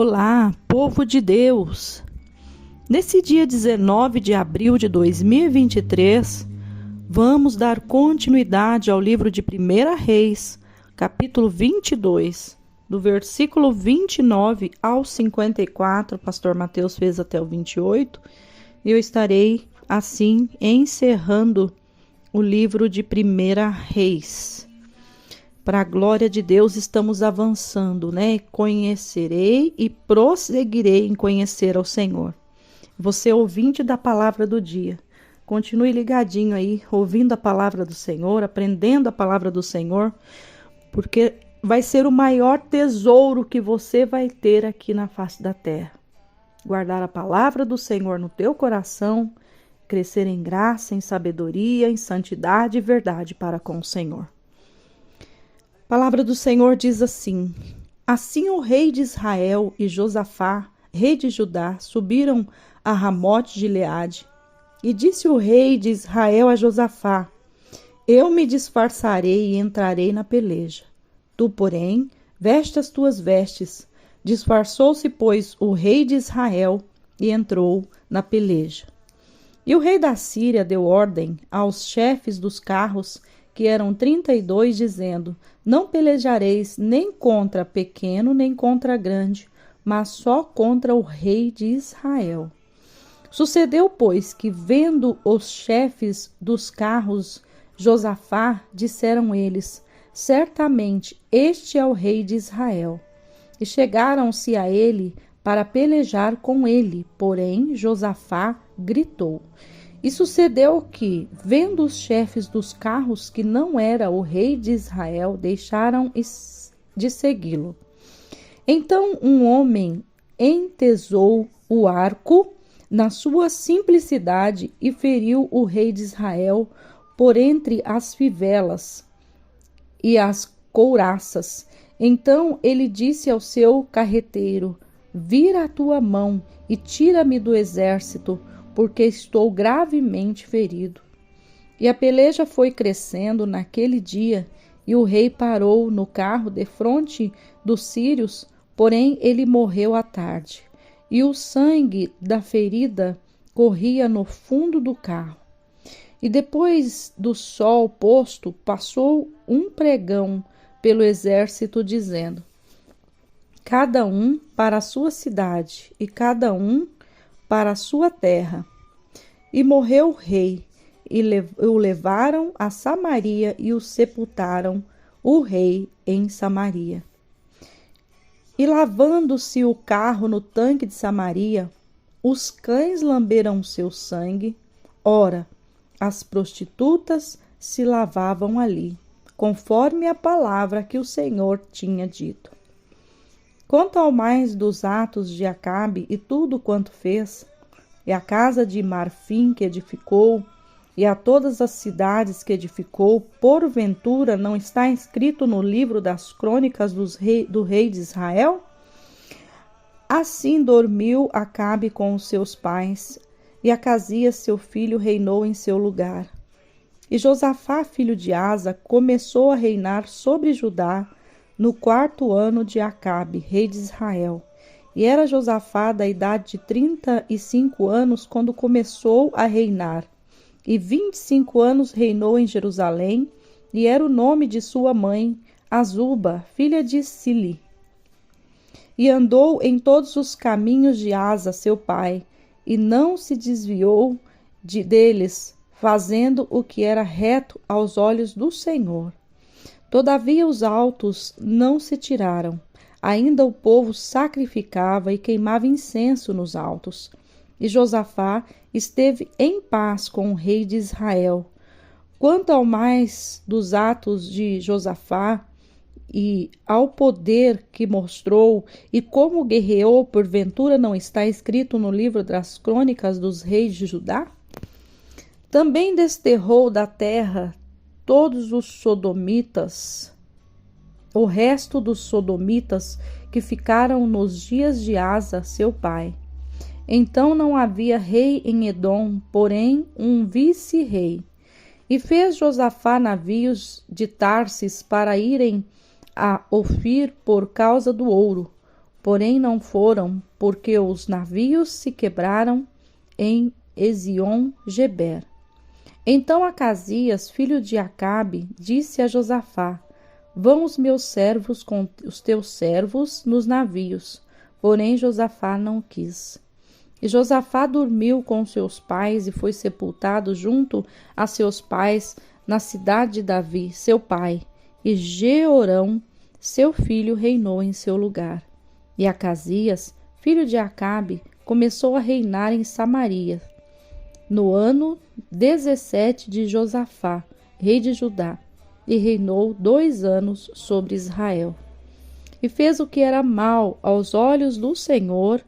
Olá, povo de Deus! Nesse dia 19 de abril de 2023, vamos dar continuidade ao livro de 1 Reis, capítulo 22, do versículo 29 ao 54, o pastor Mateus fez até o 28, e eu estarei, assim, encerrando o livro de 1 Reis. Para a glória de Deus, estamos avançando, né? Conhecerei e prosseguirei em conhecer ao Senhor. Você, ouvinte da palavra do dia, continue ligadinho aí, ouvindo a palavra do Senhor, aprendendo a palavra do Senhor, porque vai ser o maior tesouro que você vai ter aqui na face da terra. Guardar a palavra do Senhor no teu coração, crescer em graça, em sabedoria, em santidade e verdade para com o Senhor. A palavra do Senhor diz assim: Assim o rei de Israel e Josafá, rei de Judá, subiram a Ramote de Gileade. E disse o rei de Israel a Josafá: Eu me disfarçarei e entrarei na peleja. Tu, porém, veste as tuas vestes. Disfarçou-se, pois, o rei de Israel e entrou na peleja. E o rei da Síria deu ordem aos chefes dos carros, que eram 32, dizendo: Não pelejareis nem contra pequeno, nem contra grande, mas só contra o rei de Israel. Sucedeu, pois, que vendo os chefes dos carros Josafá, disseram eles: Certamente este é o rei de Israel. E chegaram-se a ele para pelejar com ele, porém Josafá gritou. E sucedeu que, vendo os chefes dos carros que não era o rei de Israel, deixaram de segui-lo. Então um homem entesou o arco na sua simplicidade e feriu o rei de Israel por entre as fivelas e as couraças. Então ele disse ao seu carreteiro: Vira a tua mão e tira-me do exército, porque estou gravemente ferido. E a peleja foi crescendo naquele dia, e o rei parou no carro defronte dos sírios, porém ele morreu à tarde, e o sangue da ferida corria no fundo do carro. E depois do sol posto, passou um pregão pelo exército, dizendo: Cada um para a sua cidade, e cada um para a sua terra. E morreu o rei, e o levaram a Samaria e o sepultaram, o rei em Samaria. E lavando-se o carro no tanque de Samaria, os cães lamberam seu sangue. Ora, as prostitutas se lavavam ali, conforme a palavra que o Senhor tinha dito. Quanto ao mais dos atos de Acabe e tudo quanto fez, e a casa de marfim que edificou, e a todas as cidades que edificou, porventura não está escrito no livro das crônicas do rei de Israel? Assim dormiu Acabe com os seus pais, e Acasias seu filho reinou em seu lugar. E Josafá, filho de Asa, começou a reinar sobre Judá no 4º ano de Acabe, rei de Israel. E era Josafá da idade de 35 anos quando começou a reinar. E 25 anos reinou em Jerusalém, e era o nome de sua mãe, Azuba, filha de Sili. E andou em todos os caminhos de Asa, seu pai, e não se desviou deles, fazendo o que era reto aos olhos do Senhor. Todavia os altos não se tiraram. Ainda o povo sacrificava e queimava incenso nos altos. E Josafá esteve em paz com o rei de Israel. Quanto ao mais dos atos de Josafá e ao poder que mostrou e como guerreou, porventura não está escrito no livro das crônicas dos reis de Judá? Também desterrou da terra todos os sodomitas, o resto dos sodomitas que ficaram nos dias de Asa, seu pai. Então não havia rei em Edom, porém um vice-rei. E fez Josafá navios de Tarsis para irem a Ofir por causa do ouro, porém não foram, porque os navios se quebraram em Ezion-Geber. Então Acasias, filho de Acabe, disse a Josafá: Vão os meus servos com os teus servos nos navios. Porém Josafá não quis. E Josafá dormiu com seus pais e foi sepultado junto a seus pais na cidade de Davi, seu pai. E Jeorão, seu filho, reinou em seu lugar. E Acasias, filho de Acabe, começou a reinar em Samaria, no ano 17 de Josafá, rei de Judá, e reinou 2 anos sobre Israel. E fez o que era mal aos olhos do Senhor,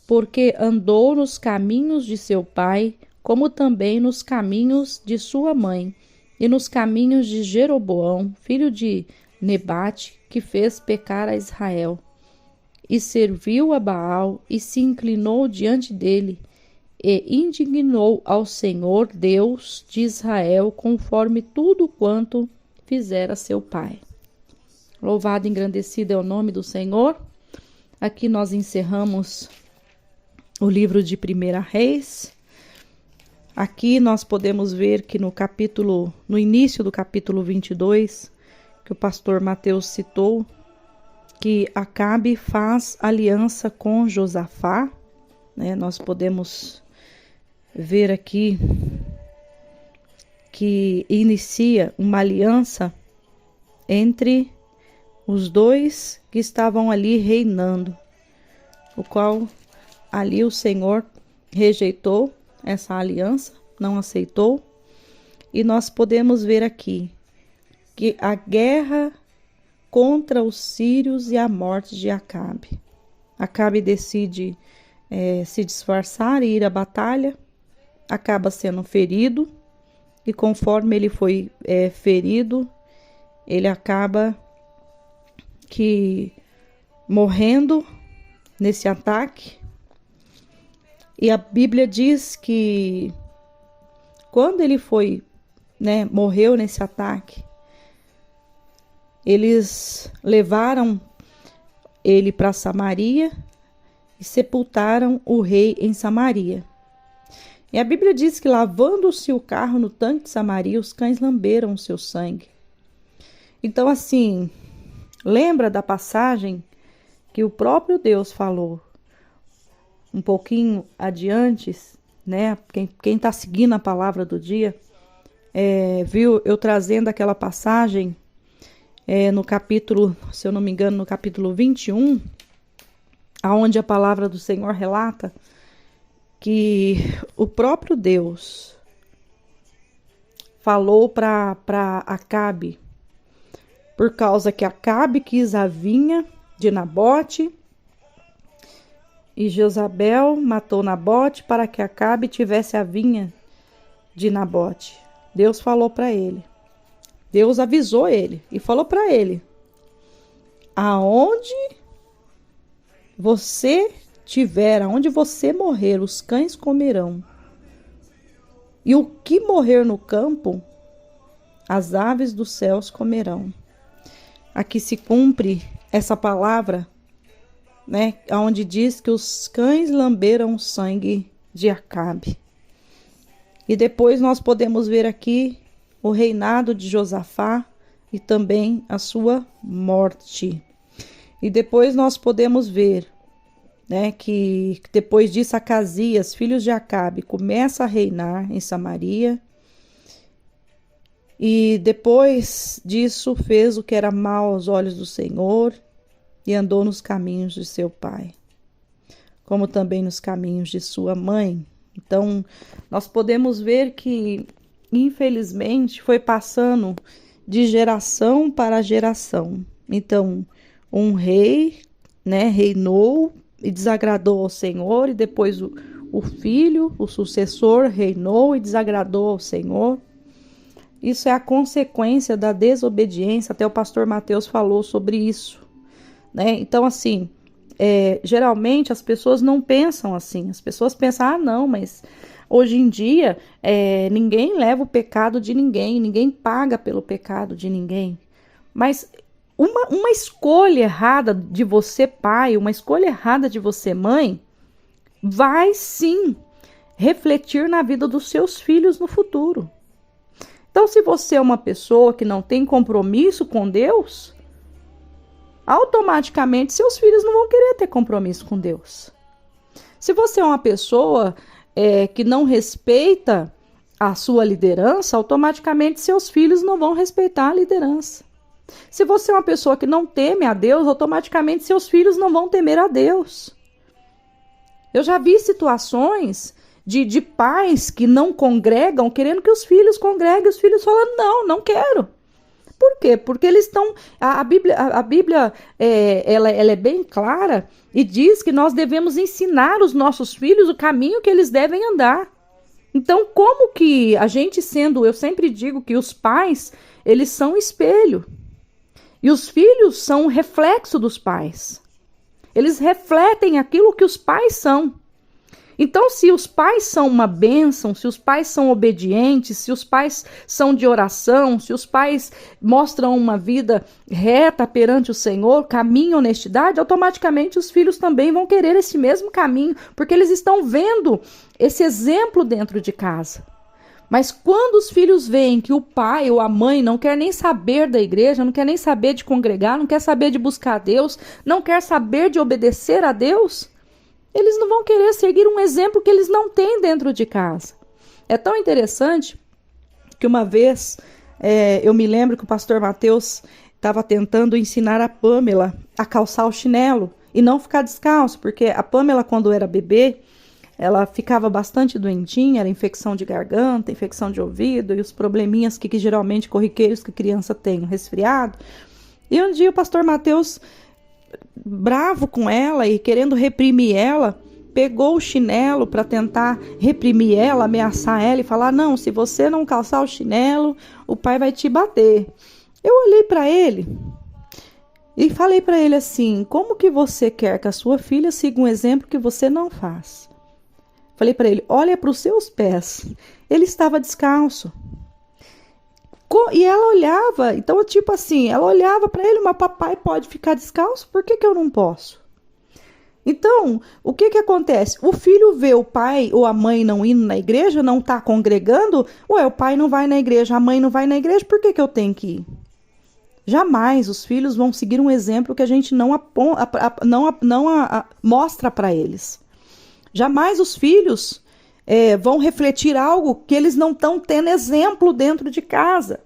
porque andou nos caminhos de seu pai, como também nos caminhos de sua mãe, e nos caminhos de Jeroboão, filho de Nebate, que fez pecar a Israel. E serviu a Baal, e se inclinou diante dele, e indignou ao Senhor Deus de Israel, conforme tudo quanto fizera seu pai. Louvado e engrandecido é o nome do Senhor. Aqui nós encerramos o livro de 1 Reis. Aqui nós podemos ver que no início do capítulo 22, que o pastor Mateus citou, que Acabe faz aliança com Josafá, né? Nós podemos ver aqui que inicia uma aliança entre os dois que estavam ali reinando, o qual ali o Senhor rejeitou essa aliança, não aceitou. E nós podemos ver aqui que a guerra contra os sírios e a morte de Acabe. Acabe decide se disfarçar e ir à batalha, acaba sendo ferido, e conforme ele foi ferido, ele acaba morrendo nesse ataque. E a Bíblia diz que quando ele morreu nesse ataque, eles levaram ele para Samaria e sepultaram o rei em Samaria. E a Bíblia diz que, lavando-se o carro no tanque de Samaria, os cães lamberam o seu sangue. Então, assim, lembra da passagem que o próprio Deus falou um pouquinho adiante, né? Quem está seguindo a palavra do dia, viu eu trazendo aquela passagem no capítulo, se eu não me engano, no capítulo 21, aonde a palavra do Senhor relata que o próprio Deus falou para Acabe, por causa que Acabe quis a vinha de Nabote, e Jezabel matou Nabote para que Acabe tivesse a vinha de Nabote. Deus falou para ele. Deus avisou ele e falou para ele: aonde você tiver, aonde você morrer, os cães comerão. E o que morrer no campo, as aves dos céus comerão. Aqui se cumpre essa palavra, né, onde diz que os cães lamberam o sangue de Acabe. E depois nós podemos ver aqui o reinado de Josafá e também a sua morte. E depois nós podemos ver, né, que depois disso Acasias, filho de Acabe, começa a reinar em Samaria. E depois disso fez o que era mal aos olhos do Senhor e andou nos caminhos de seu pai, como também nos caminhos de sua mãe. Então, nós podemos ver que, infelizmente, foi passando de geração para geração. Então, um rei, né, reinou e desagradou ao Senhor, e depois o filho, o sucessor, reinou e desagradou ao Senhor. Isso é a consequência da desobediência. Até o pastor Mateus falou sobre isso, né? Então, assim, geralmente as pessoas não pensam assim. As pessoas pensam, não, mas hoje em dia ninguém leva o pecado de ninguém, ninguém paga pelo pecado de ninguém. Mas uma escolha errada de você, pai, uma escolha errada de você, mãe, vai sim refletir na vida dos seus filhos no futuro. Então, se você é uma pessoa que não tem compromisso com Deus, automaticamente seus filhos não vão querer ter compromisso com Deus. Se você é uma pessoa que não respeita a sua liderança, automaticamente seus filhos não vão respeitar a liderança. Se você é uma pessoa que não teme a Deus, automaticamente seus filhos não vão temer a Deus. Eu já vi situações de pais que não congregam, querendo que os filhos congreguem, os filhos falando, não quero. Por quê? Porque eles estão... A Bíblia ela é bem clara e diz que nós devemos ensinar os nossos filhos o caminho que eles devem andar. Então, como que a gente eu sempre digo que os pais, eles são espelho. E os filhos são um reflexo dos pais. Eles refletem aquilo que os pais são. Então, se os pais são uma bênção, se os pais são obedientes, se os pais são de oração, se os pais mostram uma vida reta perante o Senhor, caminho, honestidade, automaticamente os filhos também vão querer esse mesmo caminho, porque eles estão vendo esse exemplo dentro de casa. Mas quando os filhos veem que o pai ou a mãe não quer nem saber da igreja, não quer nem saber de congregar, não quer saber de buscar a Deus, não quer saber de obedecer a Deus, eles não vão querer seguir um exemplo que eles não têm dentro de casa. É tão interessante que uma vez eu me lembro que o pastor Mateus estava tentando ensinar a Pamela a calçar o chinelo e não ficar descalço, porque a Pamela, quando era bebê, ela ficava bastante doentinha, era infecção de garganta, infecção de ouvido e os probleminhas que geralmente corriqueiros que criança tem, um resfriado. E um dia o pastor Mateus, bravo com ela e querendo reprimir ela, pegou o chinelo para tentar reprimir ela, ameaçar ela e falar, não, se você não calçar o chinelo, o pai vai te bater. Eu olhei para ele e falei para ele assim, como que você quer que a sua filha siga um exemplo que você não faz? Falei para ele, olha para os seus pés. Ele estava descalço. E ela olhava, então tipo assim, ela olhava para ele, mas papai pode ficar descalço? Por que eu não posso? Então, o que acontece? O filho vê o pai ou a mãe não indo na igreja, não está congregando, o pai não vai na igreja, a mãe não vai na igreja, por que eu tenho que ir? Jamais os filhos vão seguir um exemplo que a gente não mostra para eles. Jamais os filhos vão refletir algo que eles não estão tendo exemplo dentro de casa.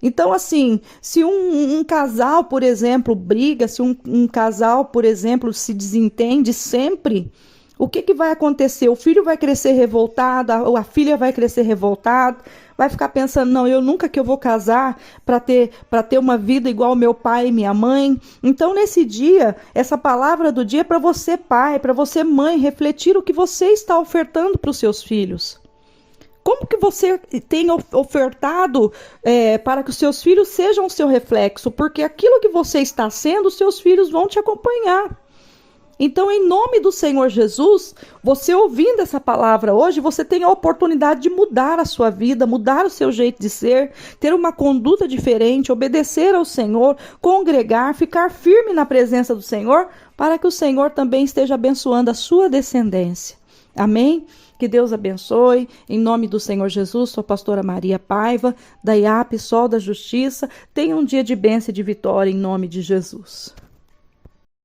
Então, assim, se um casal, por exemplo, briga, se um casal, por exemplo, se desentende sempre, o que vai acontecer? O filho vai crescer revoltado, a filha vai crescer revoltada, vai ficar pensando, não, eu nunca que eu vou casar para ter uma vida igual ao meu pai e minha mãe. Então, nesse dia, essa palavra do dia é para você, pai, para você, mãe, refletir o que você está ofertando para os seus filhos. Como que você tem ofertado para que os seus filhos sejam o seu reflexo? Porque aquilo que você está sendo, os seus filhos vão te acompanhar. Então, em nome do Senhor Jesus, você ouvindo essa palavra hoje, você tem a oportunidade de mudar a sua vida, mudar o seu jeito de ser, ter uma conduta diferente, obedecer ao Senhor, congregar, ficar firme na presença do Senhor, para que o Senhor também esteja abençoando a sua descendência. Amém? Que Deus abençoe. Em nome do Senhor Jesus, sou a pastora Maria Paiva, da IAP Sol da Justiça. Tenha um dia de bênção e de vitória em nome de Jesus.